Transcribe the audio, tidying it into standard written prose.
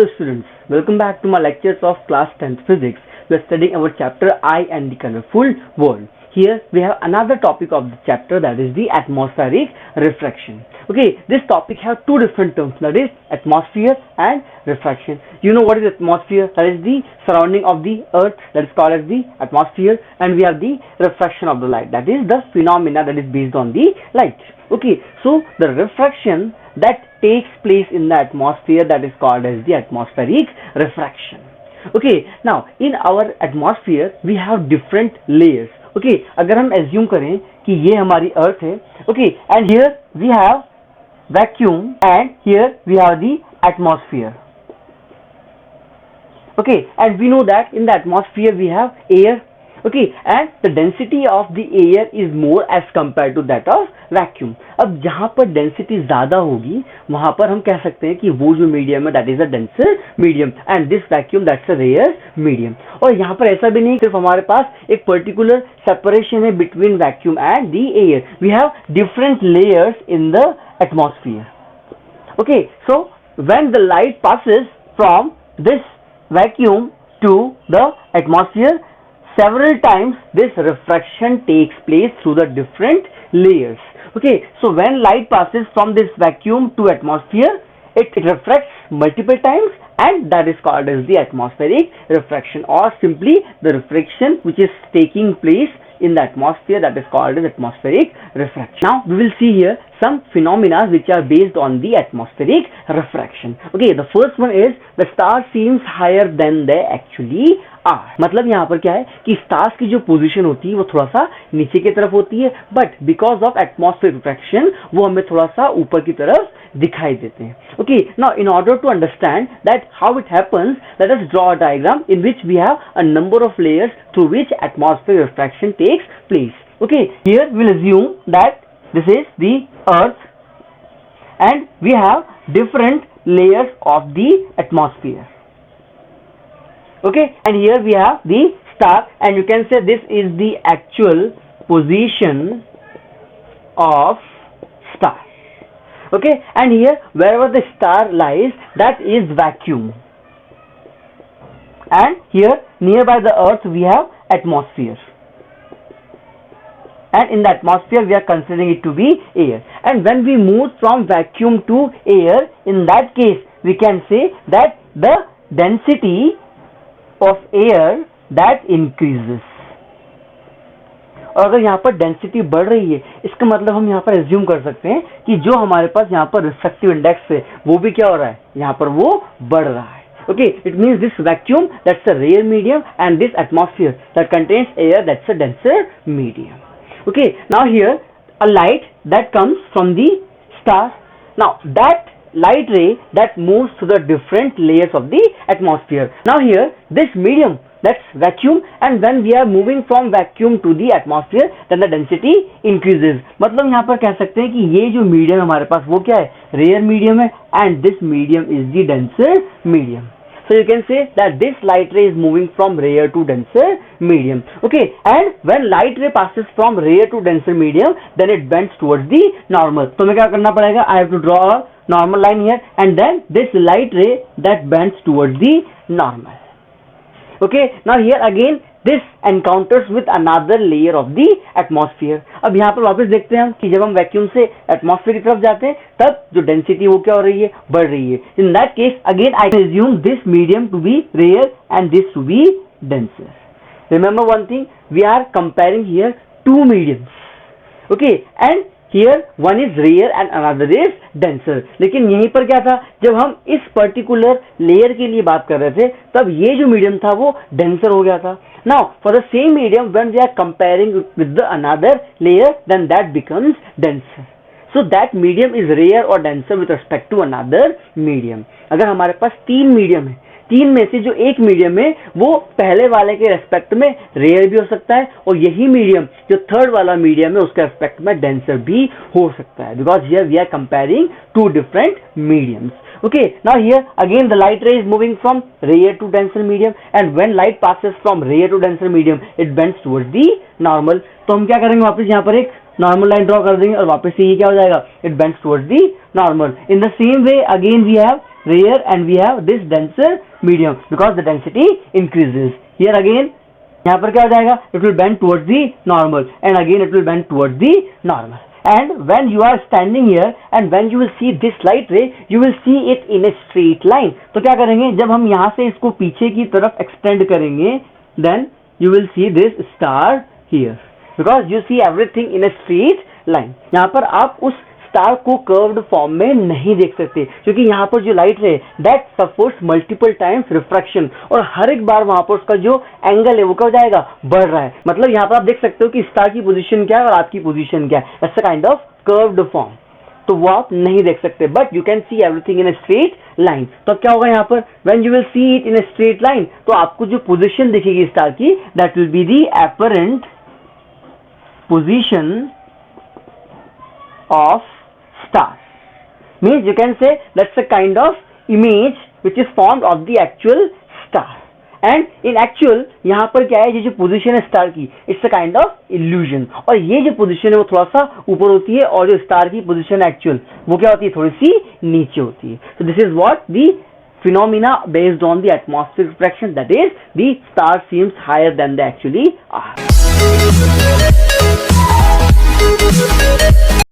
Hello students, welcome back to my lectures of class 10th physics. We are studying our chapter I and the colorful world. Here we have another topic of the chapter, that is the atmospheric refraction. Okay, this topic has two different terms, that is atmosphere and refraction. You know what is atmosphere? That is the surrounding of the earth, that is called as the atmosphere, and we have the refraction of the light, that is the phenomena that is based on the light. Okay, so the refraction that takes place in the atmosphere, that is called as the atmospheric refraction. Okay, now in our atmosphere we have different layers. Okay, अगर हम assume करें कि ये हमारी earth है, okay, and here we have vacuum and here we have the atmosphere. Okay, and we know that in the atmosphere we have air. Okay, and the density of the air is more as compared to that of vacuum. अब जहाँ पर density ज्यादा होगी वहां पर हम कह सकते हैं कि वो जो मीडियम है that is a denser medium and this vacuum that's a rare medium. और यहाँ पर ऐसा भी नहीं सिर्फ हमारे पास एक पर्टिकुलर सेपरेशन है between vacuum and the air. We have different layers in the atmosphere. Okay, so when the light passes from this vacuum to the atmosphere, several times this refraction takes place through the different layers. Okay, so when light passes from this vacuum to atmosphere, it refracts multiple times, and that is called as the atmospheric refraction, or simply the refraction which is taking place in the atmosphere, that is called as atmospheric refraction. Now we will see here some phenomena which are based on the atmospheric refraction. Okay, the first one is the star seems higher than they actually are. मतलब यहाँ पर क्या है कि stars की जो position होती है वो थोड़ा सा नीचे की तरफ होती है, but because of atmosphere refraction वो हमें थोड़ा सा ऊपर की तरफ दिखाई देते हैं. Okay, now in order to understand that how it happens, let us draw a diagram in which we have a number of layers through which atmospheric refraction takes place. Okay, here we will assume that this is the earth and we have different layers of the atmosphere. Okay, and here we have the star, and you can say this is the actual position of star. Okay, and here wherever the star lies, that is vacuum, and here nearby the earth we have atmosphere, and in the atmosphere we are considering it to be air. And when we move from vacuum to air, in that case we can say that the density of air that increases. और अगर यहाँ पर density बढ़ रही है, इसका मतलब हम यहाँ पर एज्यूम कर सकते हैं कि जो हमारे पास यहाँ पर रिफ्रैक्टिव इंडेक्स है वो भी क्या हो रहा है, यहाँ पर वो बढ़ रहा है. Okay, it means this vacuum that's a rare medium and this atmosphere that contains air that's a denser medium. Okay, now here a light that comes from the star. Now that light ray that moves through the different layers of the atmosphere. Now here this medium that's vacuum, and when we are moving from vacuum to the atmosphere then the density increases. मतलब यहाँ पर कह सकते हैं कि ये जो medium हमारे पास वो क्या है, रेयर मीडियम है, and this medium is the denser medium. So you can say that this light ray is moving from rare to denser medium. Okay, and when light ray passes from rare to denser medium, then it bends towards the normal. तो हमें क्या करना पड़ेगा, I have to draw a normal line here, and then this light ray that bends towards the normal. Okay, now here again this encounters with another layer of the atmosphere. अब यहाँ पर वापस देखते हैं हम कि जब हम वैक्यूम से एटमॉस्फेयर की तरफ जाते हैं तब जो डेंसिटी वो क्या हो रही है, बढ़ रही है. In that case again I assume this medium to be rare and this to be denser. Remember one thing, we are comparing here two mediums. Okay, and here one is rare and another is denser. लेकिन यहीं पर क्या था, जब हम इस particular layer के लिए बात कर रहे थे तब ये जो मीडियम था वो डेंसर हो गया था. Now for the same medium when we are comparing with the another layer then that becomes denser. So that medium is rare or denser with respect to another medium. अगर हमारे पास तीन medium है, तीन में से जो एक मीडियम है वो पहले वाले के रेस्पेक्ट में रेयर भी हो सकता है, और यही मीडियम जो थर्ड वाला मीडियम है उसके रेस्पेक्ट में डेंसर भी हो सकता है, because here we are comparing two different mediums. Okay, now here again the light ray is moving from rare to denser medium, and when light passes from rare to denser medium it bends towards the normal. तो हम क्या करेंगे, वापस यहाँ पर एक normal line draw कर देंगे और वापस से ये क्या हो जाएगा, it bends towards the normal. In the same way again we have rare and we have this denser medium because the density increases. Here again, यहाँ पर क्या हो जाएगा? It will bend towards the normal and again it will bend towards the normal. And when you are standing here and when you will see this light ray, you will see it in a straight line. तो क्या करेंगे? जब हम यहाँ से इसको पीछे की तरफ extend करेंगे, then you will see this star here because you see everything in a straight line. यहाँ पर आप उस स्टार को कर्व्ड फॉर्म में नहीं देख सकते क्योंकि यहाँ पर जो लाइट है that suffers multiple times refraction और हर एक बार वहां पर उसका जो एंगल है वो क्या हो जाएगा? बढ़ रहा है. मतलब यहाँ पर आप देख सकते हो कि स्टार की पोजीशन क्या है और आपकी पोजीशन क्या है. It's a kind of curved form. तो वो आप नहीं देख सकते but you can see everything in a straight line. तो क्या होगा यहाँ पर? When you will see it in a straight line तो आपको जो पोजीशन दिखेगी स्टार की that will be the apparent position of star. Means you can say that's a kind of image which is formed of the actual star. And in actual यहाँ पर क्या है? ये जो पोजीशन है स्टार की it's a kind of illusion. और ये जो पोजीशन है वो थोड़ा सा ऊपर होती है और जो स्टार की पोजीशन एक्चुअल वो क्या होती है? थोड़ी सी नीचे होती है. So this is what the phenomena based on the atmospheric refraction, that is the star seems higher than they actually are.